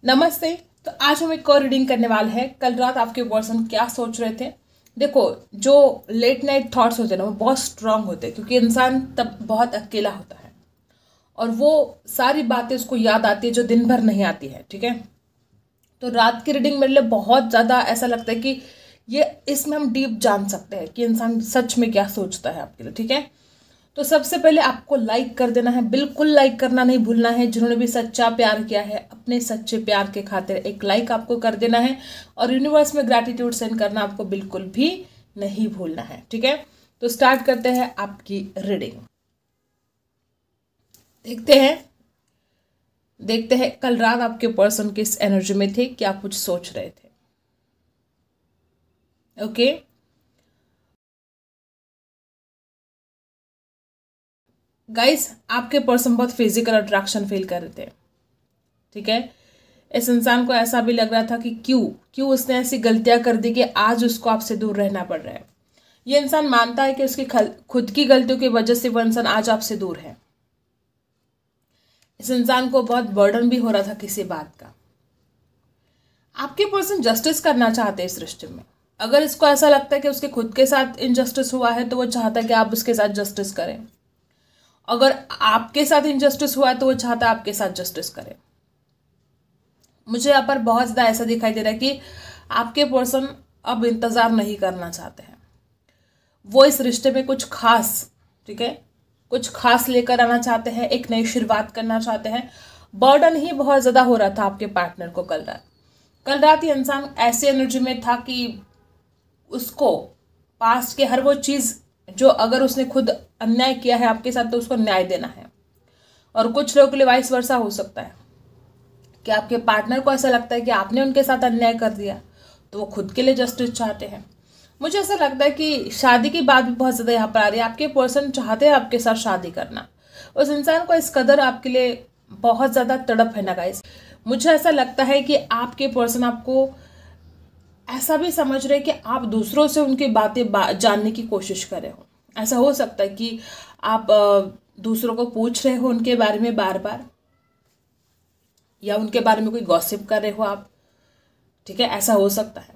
नमस्ते। तो आज हम एक और रीडिंग करने वाले हैं। कल रात आपके पर्सन क्या सोच रहे थे। देखो, जो लेट नाइट थॉट्स होते हैं ना, वो बहुत स्ट्रांग होते हैं, क्योंकि इंसान तब बहुत अकेला होता है और वो सारी बातें उसको याद आती है जो दिन भर नहीं आती है। ठीक है, तो रात की रीडिंग मेरे लिए बहुत ज़्यादा ऐसा लगता है कि ये इसमें हम डीप जान सकते हैं कि इंसान सच में क्या सोचता है आपके लिए। ठीक है, तो सबसे पहले आपको लाइक कर देना है, बिल्कुल लाइक करना नहीं भूलना है। जिन्होंने भी सच्चा प्यार किया है, अपने सच्चे प्यार के खातिर एक लाइक आपको कर देना है और यूनिवर्स में ग्रैटिट्यूड सेंड करना आपको बिल्कुल भी नहीं भूलना है। ठीक है, तो स्टार्ट करते हैं आपकी रीडिंग। देखते हैं कल रात आपके पर्सन किस एनर्जी में थे, क्या कुछ सोच रहे थे। ओके, गाइस, आपके पर्सन बहुत फिजिकल अट्रैक्शन फील कर रहे थे। ठीक है, इस इंसान को ऐसा भी लग रहा था कि क्यों उसने ऐसी गलतियां कर दी कि आज उसको आपसे दूर रहना पड़ रहा है। ये इंसान मानता है कि उसकी खुद की गलतियों की वजह से वो इंसान आज आपसे दूर है। इस इंसान को बहुत बर्डन भी हो रहा था किसी बात का। आपके पर्सन जस्टिस करना चाहते हैं इस रिश्ते में। अगर इसको ऐसा लगता है कि उसके खुद के साथ इनजस्टिस हुआ है तो वो चाहता है कि आप उसके साथ जस्टिस करें। अगर आपके साथ इनजस्टिस हुआ है तो वो चाहता है आपके साथ जस्टिस करें। मुझे यहाँ पर बहुत ज़्यादा ऐसा दिखाई दे रहा है कि आपके पर्सन अब इंतज़ार नहीं करना चाहते हैं। वो इस रिश्ते में कुछ खास, ठीक है, कुछ खास लेकर आना चाहते हैं, एक नई शुरुआत करना चाहते हैं। बर्डन ही बहुत ज़्यादा हो रहा था आपके पार्टनर को कल रात ये इंसान ऐसी एनर्जी में था कि उसको पास्ट के हर वो चीज़ जो अगर उसने खुद अन्याय किया है आपके साथ तो उसको न्याय देना है। और कुछ लोगों के लिए वाइस वर्सा हो सकता है कि आपके पार्टनर को ऐसा लगता है कि आपने उनके साथ अन्याय कर दिया तो वो खुद के लिए जस्टिस चाहते हैं। मुझे ऐसा लगता है कि शादी की बात भी बहुत ज़्यादा यहाँ पर आ रही है। आपके पर्सन चाहते हैं आपके साथ शादी करना। उस इंसान को इस कदर आपके लिए बहुत ज़्यादा तड़प है ना गाइस। मुझे ऐसा लगता है कि आपके पर्सन आपको ऐसा भी समझ रहे कि आप दूसरों से उनकी बातें जानने की कोशिश कर रहे हो। ऐसा हो सकता है कि आप दूसरों को पूछ रहे हो उनके बारे में बार बार, या उनके बारे में कोई गॉसिप कर रहे हो आप। ठीक है, ऐसा हो सकता है।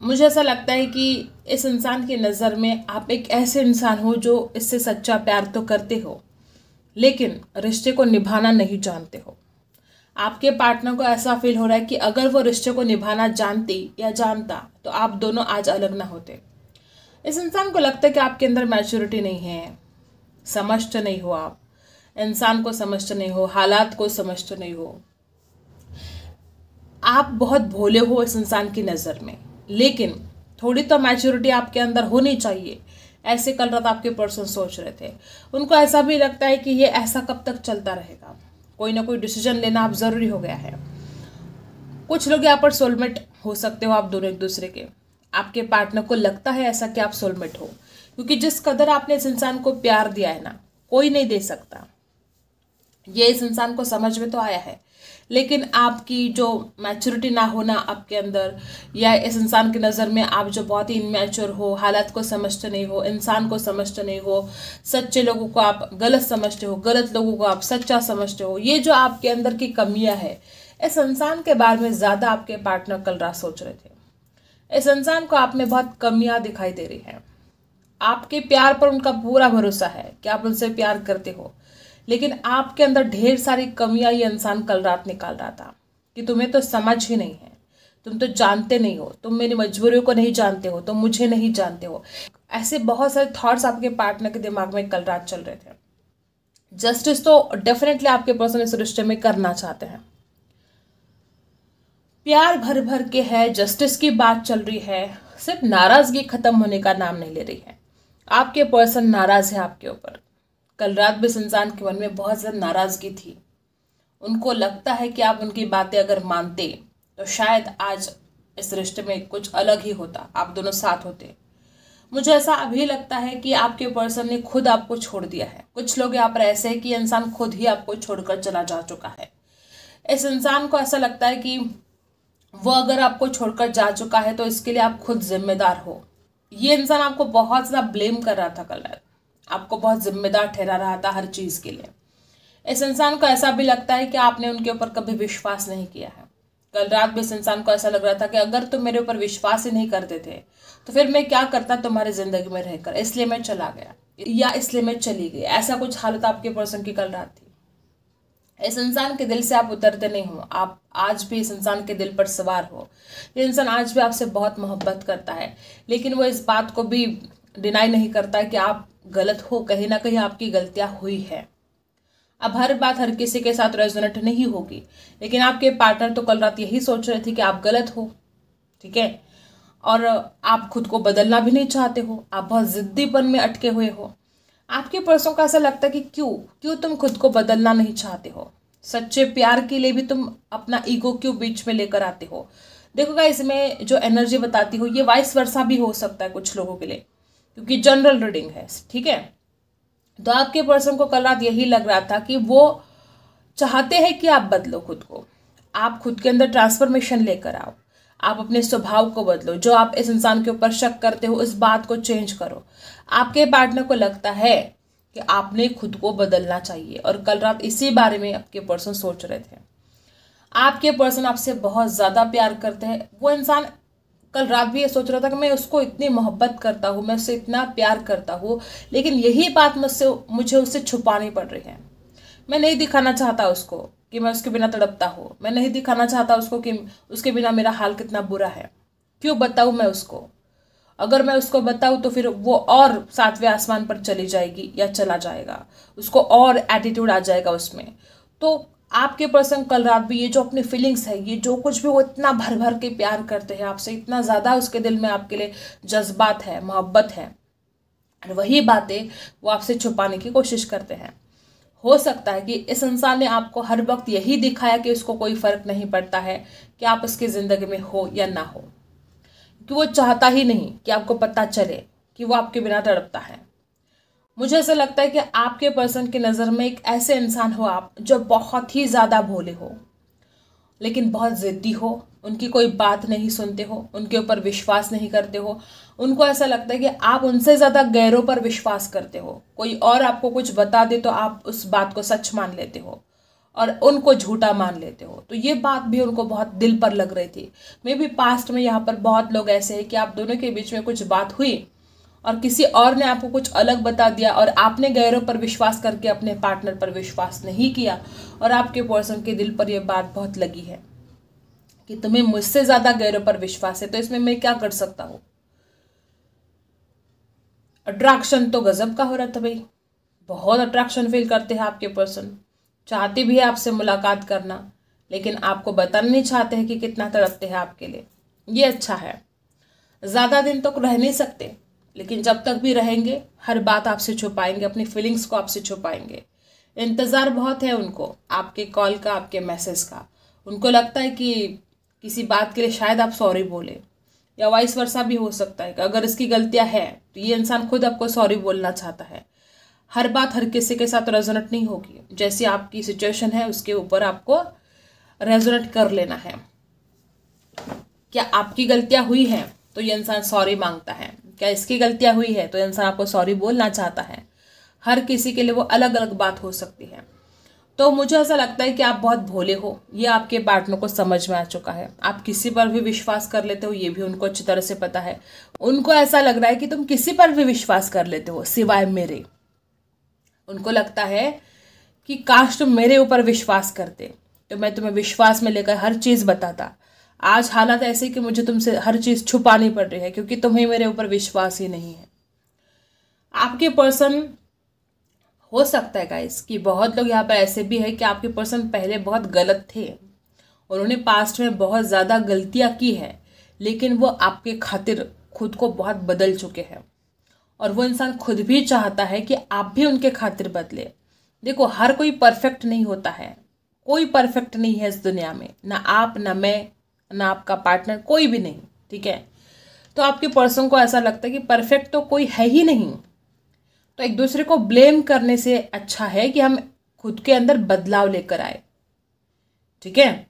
मुझे ऐसा लगता है कि इस इंसान की नज़र में आप एक ऐसे इंसान हो जो इससे सच्चा प्यार तो करते हो लेकिन रिश्ते को निभाना नहीं जानते हो। आपके पार्टनर को ऐसा फील हो रहा है कि अगर वो रिश्ते को निभाना जानती या जानता तो आप दोनों आज अलग ना होते। इस इंसान को लगता है कि आपके अंदर मैच्योरिटी नहीं है, समझते नहीं हो, आप इंसान को समझते नहीं हो, हालात को समझते नहीं हो। आप बहुत भोले हो इस इंसान की नज़र में, लेकिन थोड़ी तो मैच्योरिटी आपके अंदर होनी चाहिए। ऐसे कल रात आपके पर्सन सोच रहे थे। उनको ऐसा भी लगता है कि ये ऐसा कब तक चलता रहेगा, कोई ना कोई डिसीजन लेना अब ज़रूरी हो गया है। कुछ लोग यहाँ पर सोलमेट हो सकते हो आप दोनों एक दूसरे के। आपके पार्टनर को लगता है ऐसा कि आप सोलमेट हो, क्योंकि जिस कदर आपने इस इंसान को प्यार दिया है ना, कोई नहीं दे सकता। ये इस इंसान को समझ में तो आया है, लेकिन आपकी जो मैच्योरिटी ना होना आपके अंदर, या इस इंसान की नज़र में आप जो बहुत ही इनमैच्योर हो, हालात को समझते नहीं हो, इंसान को समझते नहीं हो, सच्चे लोगों को आप गलत समझते हो, गलत लोगों को आप सच्चा समझते हो। ये जो आपके अंदर की कमियां है, इस इंसान के बारे में ज़्यादा आपके पार्टनर कल रात सोच रहे थे। इस इंसान को आप में बहुत कमियां दिखाई दे रही हैं। आपके प्यार पर उनका पूरा भरोसा है कि आप उनसे प्यार करते हो, लेकिन आपके अंदर ढेर सारी कमियां ये इंसान कल रात निकाल रहा था कि तुम्हें तो समझ ही नहीं है, तुम तो जानते नहीं हो, तुम मेरी मजबूरियों को नहीं जानते हो, तुम मुझे नहीं जानते हो। ऐसे बहुत सारे थॉट्स आपके पार्टनर के दिमाग में कल रात चल रहे थे। जस्टिस तो डेफिनेटली आपके पर्सन इस रिश्ते में करना चाहते हैं। प्यार भर भर के है, जस्टिस की बात चल रही है, सिर्फ नाराजगी खत्म होने का नाम नहीं ले रही है। आपके पर्सन नाराज है आपके ऊपर। कल रात भी इस इंसान के मन में बहुत ज़्यादा नाराजगी थी। उनको लगता है कि आप उनकी बातें अगर मानते तो शायद आज इस रिश्ते में कुछ अलग ही होता, आप दोनों साथ होते। मुझे ऐसा अभी लगता है कि आपके पर्सन ने खुद आपको छोड़ दिया है। कुछ लोग यहाँ पर ऐसे हैं कि इंसान खुद ही आपको छोड़कर चला जा चुका है। इस इंसान को ऐसा लगता है कि वो अगर आपको छोड़कर जा चुका है तो इसके लिए आप खुद जिम्मेदार हो। ये इंसान आपको बहुत ज़्यादा ब्लेम कर रहा था कल रात, आपको बहुत जिम्मेदार ठहरा रहा था हर चीज़ के लिए। इस इंसान को ऐसा भी लगता है कि आपने उनके ऊपर कभी विश्वास नहीं किया है। कल रात भी इस इंसान को ऐसा लग रहा था कि अगर तुम मेरे ऊपर विश्वास ही नहीं करते थे तो फिर मैं क्या करता तुम्हारी जिंदगी में रहकर, इसलिए मैं चला गया या इसलिए मैं चली गई। ऐसा कुछ हालत आपके पर्सन की कल रात थी। इस इंसान के दिल से आप उतरते नहीं हो, आप आज भी इस इंसान के दिल पर सवार हो। ये इंसान आज भी आपसे बहुत मोहब्बत करता है, लेकिन वो इस बात को भी डिनाई नहीं करता है कि आप गलत हो, कहीं ना कहीं आपकी गलतियां हुई है। अब हर बात हर किसी के साथ रेजोनेट नहीं होगी, लेकिन आपके पार्टनर तो कल रात यही सोच रहे थे कि आप गलत हो, ठीक है, और आप खुद को बदलना भी नहीं चाहते हो, आप बहुत जिद्दीपन में अटके हुए हो। आपके पर्सन को ऐसा लगता है कि क्यों तुम खुद को बदलना नहीं चाहते हो। सच्चे प्यार के लिए भी तुम अपना ईगो क्यों बीच में लेकर आते हो। देखो गाइस, इसमें जो एनर्जी बताती हो ये वाइस वर्सा भी हो सकता है कुछ लोगों के लिए, क्योंकि जनरल रीडिंग है, ठीक है। तो आपके पर्सन को कल रात यही लग रहा था कि वो चाहते हैं कि आप बदलो खुद को, आप खुद के अंदर ट्रांसफॉर्मेशन लेकर आओ, आप अपने स्वभाव को बदलो। जो आप इस इंसान के ऊपर शक करते हो उस बात को चेंज करो। आपके पार्टनर को लगता है कि आपने खुद को बदलना चाहिए, और कल रात इसी बारे में आपके पर्सन सोच रहे थे। आपके पर्सन आपसे बहुत ज़्यादा प्यार करते हैं। वो इंसान कल रात भी ये सोच रहा था कि मैं उसको इतनी मोहब्बत करता हूँ, मैं उससे इतना प्यार करता हूँ, लेकिन यही बात मुझे उससे छुपानी पड़ रही है। मैं नहीं दिखाना चाहता उसको कि मैं उसके बिना तड़पता हूँ, मैं नहीं दिखाना चाहता उसको कि उसके बिना मेरा हाल कितना बुरा है। क्यों बताऊँ मैं उसको? अगर मैं उसको बताऊँ तो फिर वो और 7वें आसमान पर चली जाएगी या चला जाएगा, उसको और एटीट्यूड आ जाएगा उसमें। तो आपके पर्सन कल रात भी ये जो अपनी फीलिंग्स है, ये जो कुछ भी वो इतना भर भर के प्यार करते हैं आपसे, इतना ज़्यादा उसके दिल में आपके लिए जज्बात है, मोहब्बत है, और वही बातें वो आपसे छुपाने की कोशिश करते हैं। हो सकता है कि इस इंसान ने आपको हर वक्त यही दिखाया कि उसको कोई फर्क नहीं पड़ता है कि आप उसकी ज़िंदगी में हो या ना हो, कि वो चाहता ही नहीं कि आपको पता चले कि वो आपके बिना तड़पता है। मुझे ऐसा लगता है कि आपके पर्सन की नज़र में एक ऐसे इंसान हो आप जो बहुत ही ज़्यादा भोले हो, लेकिन बहुत ज़िद्दी हो, उनकी कोई बात नहीं सुनते हो, उनके ऊपर विश्वास नहीं करते हो। उनको ऐसा लगता है कि आप उनसे ज़्यादा गैरों पर विश्वास करते हो। कोई और आपको कुछ बता दे तो आप उस बात को सच मान लेते हो और उनको झूठा मान लेते हो। तो ये बात भी उनको बहुत दिल पर लग रही थी। मे भी पास्ट में यहाँ पर बहुत लोग ऐसे हैं कि आप दोनों के बीच में कुछ बात हुई और किसी और ने आपको कुछ अलग बता दिया, और आपने गैरों पर विश्वास करके अपने पार्टनर पर विश्वास नहीं किया, और आपके पर्सन के दिल पर यह बात बहुत लगी है कि तुम्हें मुझसे ज्यादा गैरों पर विश्वास है, तो इसमें मैं क्या कर सकता हूँ। अट्रैक्शन तो गजब का हो रहा था भाई, बहुत अट्रैक्शन फील करते हैं आपके पर्सन, चाहते भी है आपसे मुलाकात करना, लेकिन आपको बताना नहीं चाहते हैं कि कितना तड़पते हैं आपके लिए। ये अच्छा है। ज़्यादा दिन तक रह नहीं सकते, लेकिन जब तक भी रहेंगे हर बात आपसे छुपाएंगे, अपनी फीलिंग्स को आपसे छुपाएंगे। इंतज़ार बहुत है उनको आपके कॉल का, आपके मैसेज का। उनको लगता है कि किसी बात के लिए शायद आप सॉरी बोले, या वाइस वर्सा भी हो सकता है कि अगर इसकी गलतियां है तो ये इंसान खुद आपको सॉरी बोलना चाहता है। हर बात हर किसी के साथ रेजोनेट नहीं होगी, जैसी आपकी सिचुएशन है उसके ऊपर आपको रेजोनेट कर लेना है। क्या आपकी गलतियां हुई हैं तो ये इंसान सॉरी मांगता है, क्या इसकी गलतियां हुई है तो इंसान आपको सॉरी बोलना चाहता है। हर किसी के लिए वो अलग अलग बात हो सकती है। तो मुझे ऐसा लगता है कि आप बहुत भोले हो, ये आपके पार्टनर को समझ में आ चुका है। आप किसी पर भी विश्वास कर लेते हो, ये भी उनको अच्छी तरह से पता है। उनको ऐसा लग रहा है कि तुम किसी पर भी विश्वास कर लेते हो सिवाय मेरे। उनको लगता है कि काश तुम मेरे ऊपर विश्वास करते तो मैं तुम्हें विश्वास में लेकर हर चीज़ बताता। आज हालत ऐसी कि मुझे तुमसे हर चीज़ छुपानी पड़ रही है क्योंकि तुम्हें मेरे ऊपर विश्वास ही नहीं है। आपके पर्सन, हो सकता है गाइस कि बहुत लोग यहाँ पर ऐसे भी है कि आपके पर्सन पहले बहुत गलत थे, उन्होंने पास्ट में बहुत ज़्यादा गलतियाँ की है, लेकिन वो आपके खातिर खुद को बहुत बदल चुके हैं, और वो इंसान खुद भी चाहता है कि आप भी उनके खातिर बदले। देखो, हर कोई परफेक्ट नहीं होता है, कोई परफेक्ट नहीं है इस दुनिया में, ना आप, ना मैं, ना आपका पार्टनर, कोई भी नहीं, ठीक है। तो आपके पर्सन को ऐसा लगता है कि परफेक्ट तो कोई है ही नहीं, तो एक दूसरे को ब्लेम करने से अच्छा है कि हम खुद के अंदर बदलाव लेकर आए, ठीक है।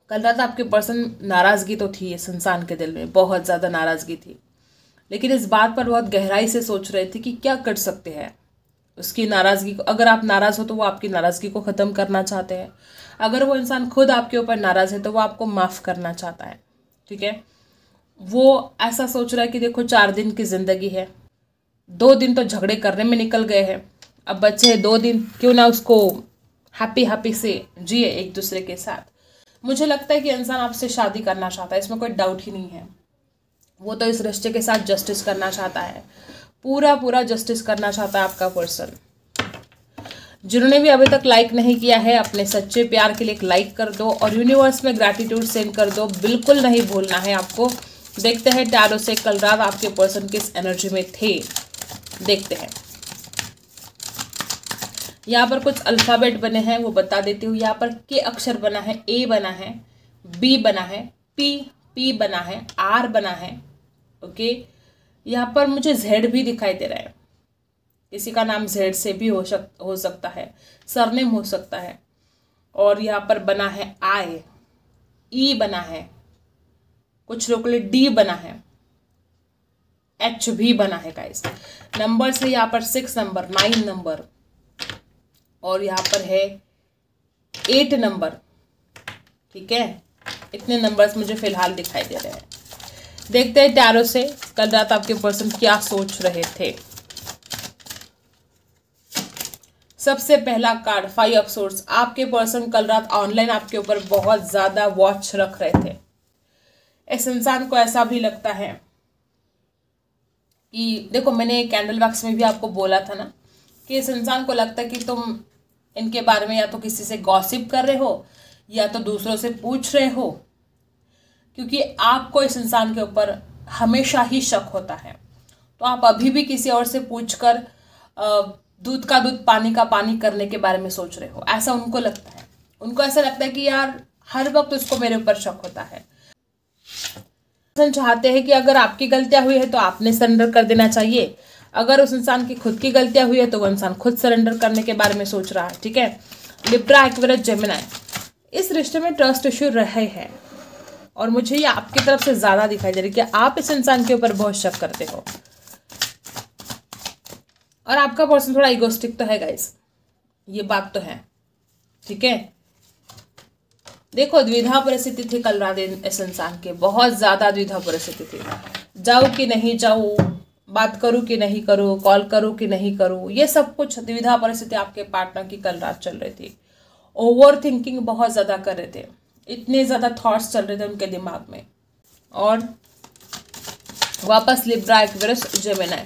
कल रात आपके पर्सन, नाराजगी तो थी इस इंसान के दिल में, बहुत ज़्यादा नाराजगी थी, लेकिन इस बात पर बहुत गहराई से सोच रहे थे कि क्या कर सकते हैं उसकी नाराज़गी को, अगर आप नाराज़ हो तो वो आपकी नाराज़गी को ख़त्म करना चाहते हैं। अगर वो इंसान खुद आपके ऊपर नाराज़ है तो वो आपको माफ़ करना चाहता है। ठीक है, वो ऐसा सोच रहा है कि देखो 4 दिन की ज़िंदगी है, 2 दिन तो झगड़े करने में निकल गए हैं, अब बच्चे 2 दिन, क्यों ना उसको हैप्पी हैप्पी से जिए एक दूसरे के साथ। मुझे लगता है कि इंसान आपसे शादी करना चाहता है, इसमें कोई डाउट ही नहीं है। वो तो इस रिश्ते के साथ जस्टिस करना चाहता है, पूरा पूरा जस्टिस करना चाहता है आपका पर्सन। जिन्होंने भी अभी तक लाइक नहीं किया है, अपने सच्चे प्यार के लिए एक लाइक कर दो और यूनिवर्स में ग्रैटिट्यूड सेंड कर दो, बिल्कुल नहीं भूलना है आपको। देखते हैं टैरो से कल रात आपके पर्सन किस एनर्जी में थे, देखते हैं। यहाँ पर कुछ अल्फ़ाबेट बने हैं, वो बता देती हूँ। यहाँ पर के अक्षर बना है, ए बना है, बी बना है, पी बना है, आर बना है। ओके, यहाँ पर मुझे जेड भी दिखाई दे रहा है, किसी का नाम जेड से भी हो सकता है, सरनेम हो सकता है। और यहाँ पर बना है आई, ई बना है, कुछ लोगों के लिए डी बना है, एच भी बना है गाइस। नंबर से यहाँ पर 6 नंबर, 9 नंबर और यहाँ पर है 8 नंबर। ठीक है, इतने नंबर्स मुझे फिलहाल दिखाई दे रहे हैं। देखते हैं टैरो से कल रात आपके पर्सन क्या सोच रहे थे। सबसे पहला कार्ड 5 ऑफ सोर्ड्स। आपके पर्सन कल रात ऑनलाइन आपके ऊपर बहुत ज़्यादा वॉच रख रहे थे। इस इंसान को ऐसा भी लगता है कि देखो, मैंने कैंडल वैक्स में भी आपको बोला था ना कि इस इंसान को लगता है कि तुम इनके बारे में या तो किसी से गॉसिप कर रहे हो या तो दूसरों से पूछ रहे हो, क्योंकि आपको इस इंसान के ऊपर हमेशा ही शक होता है। तो आप अभी भी किसी और से पूछकर दूध का दूध पानी का पानी करने के बारे में सोच रहे हो, ऐसा उनको लगता है। उनको ऐसा लगता है कि यार हर वक्त उसको मेरे ऊपर शक होता है। चाहते हैं कि अगर आपकी गलतियां हुई है तो आपने सरेंडर कर देना चाहिए, अगर उस इंसान की खुद की गलतियां हुई है तो वो इंसान खुद सरेंडर करने के बारे में सोच रहा है। ठीक है, लिब्रा, एक्वेरियस, जेमिनी, इस रिश्ते में ट्रस्ट इश्यू रहे हैं और मुझे ये आपकी तरफ से ज़्यादा दिखाई दे रही है कि आप इस इंसान के ऊपर बहुत शक करते हो और आपका पर्सन थोड़ा इगोस्टिक तो है गाइस, ये बात तो है। ठीक है, देखो द्विधा परिस्थिति थी कल रात इस इंसान के, बहुत ज़्यादा द्विधा परिस्थिति थी। जाऊँ कि नहीं जाऊँ, बात करूँ कि नहीं करूँ, कॉल करूँ कि नहीं करूँ, ये सब कुछ द्विधा परिस्थिति आपके पार्टनर की कल रात चल रही थी। ओवर थिंकिंग बहुत ज़्यादा कर रहे थे, इतने ज़्यादा थॉट्स चल रहे थे उनके दिमाग में। और वापस लिब्रा, एक्वेरियस, जेमिनी।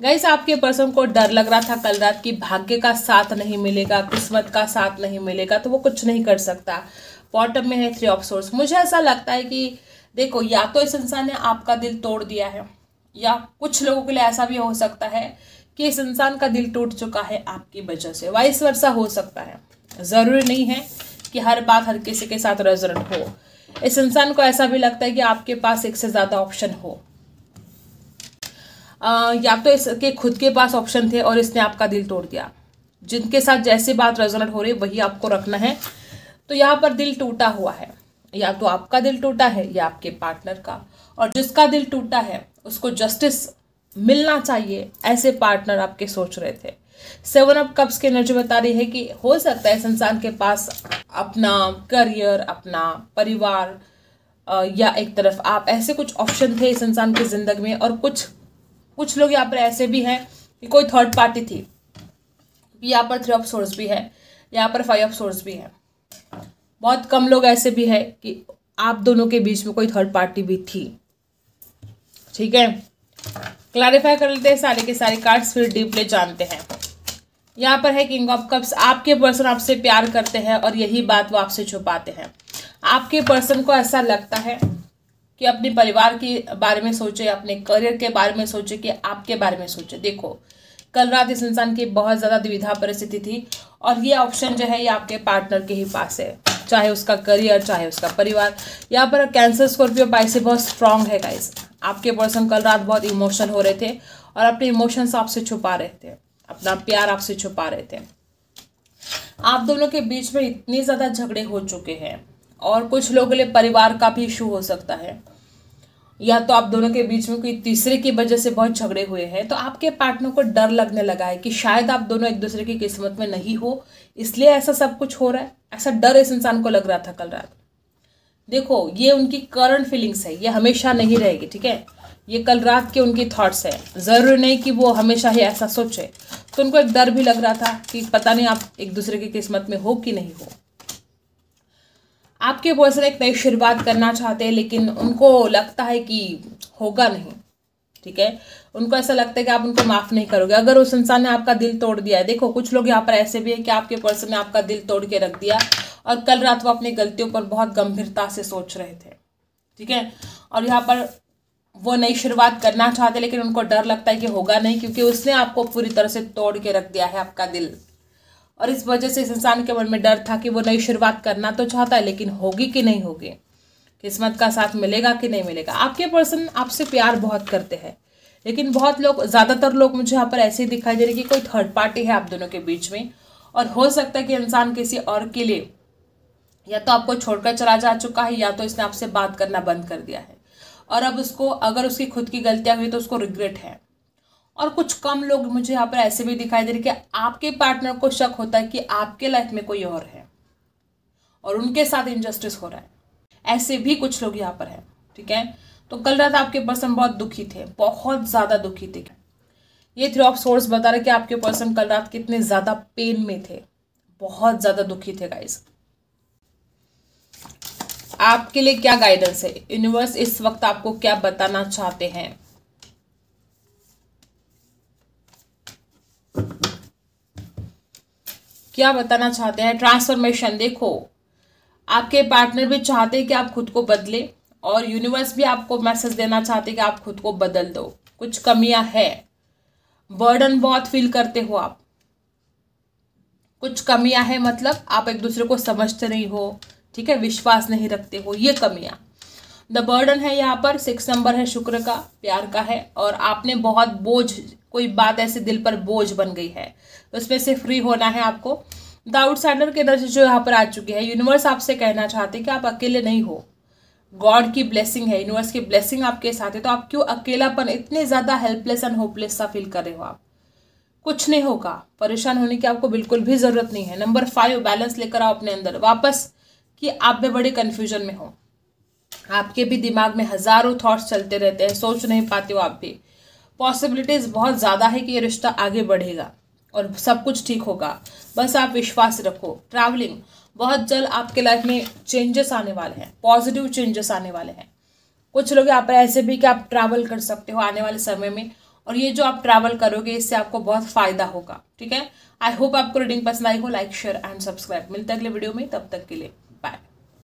गाइस, आपके पर्सन को डर लग रहा था कल रात की भाग्य का साथ नहीं मिलेगा, किस्मत का साथ नहीं मिलेगा, तो वो कुछ नहीं कर सकता। बॉटम में है 3 ऑफ सोर्ड्स। मुझे ऐसा लगता है कि देखो, या तो इस इंसान ने आपका दिल तोड़ दिया है या कुछ लोगों के लिए ऐसा भी हो सकता है कि इस इंसान का दिल टूट चुका है आपकी वजह से, वाइस वर्सा हो सकता है। ज़रूरी नहीं है कि हर बात हर किसी के साथ रेजोनेट हो। इस इंसान को ऐसा भी लगता है कि आपके पास एक से ज़्यादा ऑप्शन हो, या तो इसके खुद के पास ऑप्शन थे और इसने आपका दिल तोड़ दिया। जिनके साथ जैसी बात रेजोनेट हो रही है वही आपको रखना है। तो यहाँ पर दिल टूटा हुआ है, या तो आपका दिल टूटा है या आपके पार्टनर का, और जिसका दिल टूटा है उसको जस्टिस मिलना चाहिए, ऐसे पार्टनर आपके सोच रहे थे। 7 ऑफ कप्स की एनर्जी बता रही है कि हो सकता है इस इंसान के पास अपना करियर, अपना परिवार या एक तरफ आप, ऐसे कुछ ऑप्शन थे इस इंसान की जिंदगी में। और कुछ लोग यहाँ पर ऐसे भी हैं कि कोई थर्ड पार्टी थी। यहाँ पर 3 ऑफ सोर्ड्स भी है, यहाँ पर 5 ऑफ सोर्ड्स भी है। बहुत कम लोग ऐसे भी है कि आप दोनों के बीच में कोई थर्ड पार्टी भी थी। ठीक है, क्लैरिफाई कर लेते हैं सारे के सारे कार्ड्स, फिर डीपली जानते हैं। यहाँ पर है किंग ऑफ कप्स। आपके पर्सन आपसे प्यार करते हैं और यही बात वो आपसे छुपाते हैं। आपके पर्सन को ऐसा लगता है कि अपने परिवार के बारे में सोचे, अपने करियर के बारे में सोचे, कि आपके बारे में सोचे। देखो, कल रात इस इंसान की बहुत ज़्यादा दुविधा परिस्थिति थी और ये ऑप्शन जो है ये आपके पार्टनर के ही पास है, चाहे उसका करियर, चाहे उसका परिवार। यहाँ पर कैंसर, स्कॉर्पियो, पाइसेस बहुत स्ट्रांग है गाइस। आपके पर्सन कल रात बहुत इमोशनल हो रहे थे और अपने इमोशंस आपसे छुपा रहे थे, अपना प्यार आपसे छुपा रहे थे। आप दोनों के बीच में इतने ज़्यादा झगड़े हो चुके हैं और कुछ लोगों के लिए परिवार का भी इशू हो सकता है। या तो आप दोनों के बीच में कोई तीसरे की वजह से बहुत झगड़े हुए हैं, तो आपके पार्टनर को डर लगने लगा है कि शायद आप दोनों एक दूसरे की किस्मत में नहीं हो, इसलिए ऐसा सब कुछ हो रहा है। ऐसा डर इस इंसान को लग रहा था कल रात। देखो, ये उनकी करंट फीलिंग्स है, ये हमेशा नहीं रहेगी, ठीक है। ये कल रात के उनकी थॉट्स है, जरूरी नहीं कि वो हमेशा ही ऐसा सोचे। तो उनको एक डर भी लग रहा था कि पता नहीं आप एक दूसरे की किस्मत में हो कि नहीं हो। आपके पर्सन एक नई शुरुआत करना चाहते हैं, लेकिन उनको लगता है कि होगा नहीं, ठीक है। उनको ऐसा लगता है कि आप उनको माफ नहीं करोगे अगर उस इंसान ने आपका दिल तोड़ दिया है। देखो, कुछ लोग यहाँ पर ऐसे भी है कि आपके पर्सन ने आपका दिल तोड़ के रख दिया और कल रात वो अपनी गलतियों पर बहुत गंभीरता से सोच रहे थे, ठीक है। और यहाँ पर वो नई शुरुआत करना चाहते, लेकिन उनको डर लगता है कि होगा नहीं, क्योंकि उसने आपको पूरी तरह से तोड़ के रख दिया है आपका दिल। और इस वजह से इस इंसान के मन में डर था कि वो नई शुरुआत करना तो चाहता है, लेकिन होगी कि नहीं होगी, किस्मत का साथ मिलेगा कि नहीं मिलेगा। आपके पर्सन आपसे प्यार बहुत करते हैं, लेकिन बहुत लोग, ज़्यादातर लोग मुझे यहाँ पर ऐसे ही दिखाई दे रहे कि कोई थर्ड पार्टी है आप दोनों के बीच में। और हो सकता है कि इंसान किसी और के लिए या तो आपको छोड़कर चला जा चुका है, या तो इसने आपसे बात करना बंद कर दिया है और अब उसको, अगर उसकी खुद की गलतियां हुई तो उसको रिग्रेट है। और कुछ कम लोग मुझे यहाँ पर ऐसे भी दिखाई दे रहे कि आपके पार्टनर को शक होता है कि आपके लाइफ में कोई और है और उनके साथ इनजस्टिस हो रहा है। ऐसे भी कुछ लोग यहाँ पर हैं, ठीक है। तो कल रात आपके पर्सन बहुत दुखी थे, बहुत ज्यादा दुखी थे। ये थ्री ऑफ सोर्स बता रहे कि आपके पर्सन कल रात कितने ज्यादा पेन में थे, बहुत ज्यादा दुखी थे गाइस। आपके लिए क्या गाइडेंस है, यूनिवर्स इस वक्त आपको क्या बताना चाहते हैं? क्या बताना चाहते हैं? ट्रांसफॉर्मेशन। देखो, आपके पार्टनर भी चाहते हैं कि आप खुद को बदले और यूनिवर्स भी आपको मैसेज देना चाहते हैं कि आप खुद को बदल दो। कुछ कमियां है, बर्डन बहुत फील करते हो आप, कुछ कमियां है, मतलब आप एक दूसरे को समझते नहीं हो, ठीक है, विश्वास नहीं रखते हो, ये कमियां। द बर्डन है यहाँ पर 6 नंबर है, शुक्र का, प्यार का है। और आपने बहुत बोझ, कोई बात ऐसे दिल पर बोझ बन गई है, उसमें से फ्री होना है आपको। द आउटसाइडर की एनर्जी जो यहाँ पर आ चुकी है, यूनिवर्स आपसे कहना चाहते हैं कि आप अकेले नहीं हो, गॉड की ब्लेसिंग है, यूनिवर्स की ब्लेसिंग आपके साथ है। तो आप क्यों अकेलापन, इतने ज्यादा हेल्पलेस एंड होपलेस सा फील कर रहे हो आप? कुछ नहीं होगा, परेशान होने की आपको बिल्कुल भी जरूरत नहीं है। नंबर 5, बैलेंस लेकर आओ अपने अंदर वापस, कि आप भी बड़े कंफ्यूजन में हो, आपके भी दिमाग में हजारों थॉट्स चलते रहते हैं, सोच नहीं पाते हो आप भी। पॉसिबिलिटीज बहुत ज्यादा है कि ये रिश्ता आगे बढ़ेगा और सब कुछ ठीक होगा, बस आप विश्वास रखो। ट्रैवलिंग, बहुत जल्द आपके लाइफ में चेंजेस आने वाले हैं, पॉजिटिव चेंजेस आने वाले हैं। कुछ लोग यहाँ पर ऐसे भी कि आप ट्रैवल कर सकते हो आने वाले समय में, और ये जो आप ट्रैवल करोगे इससे आपको बहुत फायदा होगा, ठीक है। आई होप आपको रीडिंग पसंद आई हो। Like, share and subscribe. मिलते हैं अगले वीडियो में, तब तक के लिए